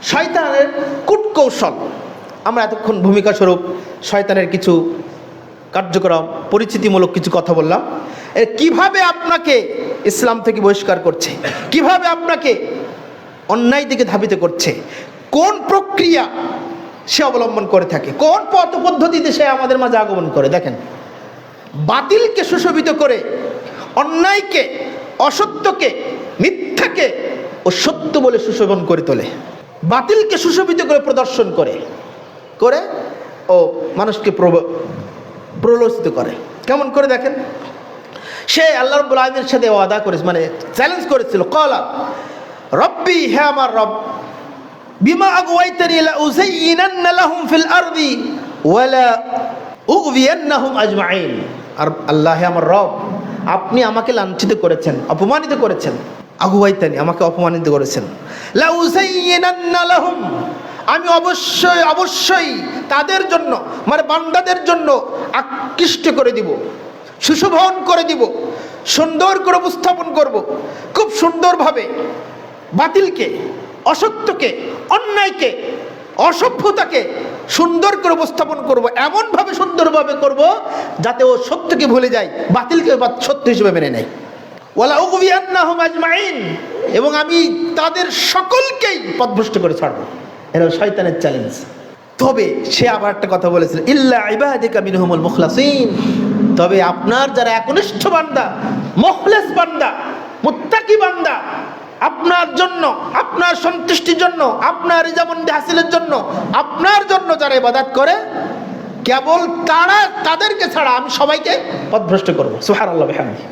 শয়তানের কূটকৌশল। আমরা এতক্ষণ ভূমিকা স্বরূপ শয়তানের কিছু কার্যক্রম, পরিচিতিমূলক কিছু কথা বললাম। কিভাবে আপনাকে ইসলাম থেকে বহিষ্কার করছে, কিভাবে আপনাকে অন্যায় দিকে ধাবিত করছে, কোন প্রক্রিয়া সে অবলম্বন করে থাকে, কোন পথ পদ্ধতিতে সে আমাদের মাঝে আগমন করে। দেখেন, বাতিলকে সুশোভিত করে, অন্যায়কে, অসত্যকে, মিথ্যাকে ও সত্য বলে সুশোভন করে তোলে। বাতিলকে সুশোভিত করে প্রদর্শন করে করে ও মানুষকে প্রলোচিত করে। কেমন করে দেখেন, সে আল্লাহ রাব্বুল আলামিনের সাথে ওয়াদা করেছে, মানে চ্যালেঞ্জ করেছিল, ক্বালা রব্বি, হে আমার রব, বিমা আগওয়াইতানি লা উযায়্যিনান্না লাহুম ফিল আরদি ওয়া লা উগবিয়ান্নাহুম আজমাইন। আর আল্লাহ, হে আমার রব, আপনি আমাকে লাঞ্ছিত করেছেন, অপমানিত করেছেন। আগওয়াইতানি, আমাকে অপমানিত করেছেন। লা উযায়্যিনান্না লাহুম, আমি অবশ্যই অবশ্যই তাদের জন্য, মানে বান্দাদের জন্য আকৃষ্ট করে দিব, সুশোভন করে দিব, সুন্দর করে উপস্থাপন করব, খুব সুন্দরভাবে বাতিলকে, অসত্যকে, অন্যায়কে, অসভ্যতাকে সুন্দর করে উপস্থাপন করব, এমনভাবে সুন্দরভাবে করব যাতে ও সত্যকে ভুলে যায়, বাতিলকে সত্য হিসেবে মেনে নেয়। ওয়ালা উগবিয়ান্নাহুম আজমাইন, এবং আমি তাদের সকলকেই পথভ্রষ্ট করে ছাড়বো। এটা শয়তানের চ্যালেঞ্জ। তবে সে আবার একটা কথা বলেছিল, ইল্লা ইবাদিকা মিনহুমুল মুখলাসিন, তবে আপনার যারা একনিষ্ঠ বান্দা, মুখলেস বান্দা, মুত্তাকি বান্দা, আপনার জন্য, আপনার সন্তুষ্টির জন্য, আপনার রিজামন্দি হাসিলের জন্য, আপনার জন্য যারা ইবাদত করে, কেবল তারা, তাদেরকে ছাড়া আমি সবাইকে পথভ্রষ্ট করবো। সুবহানাল্লাহ বিহামদিহি।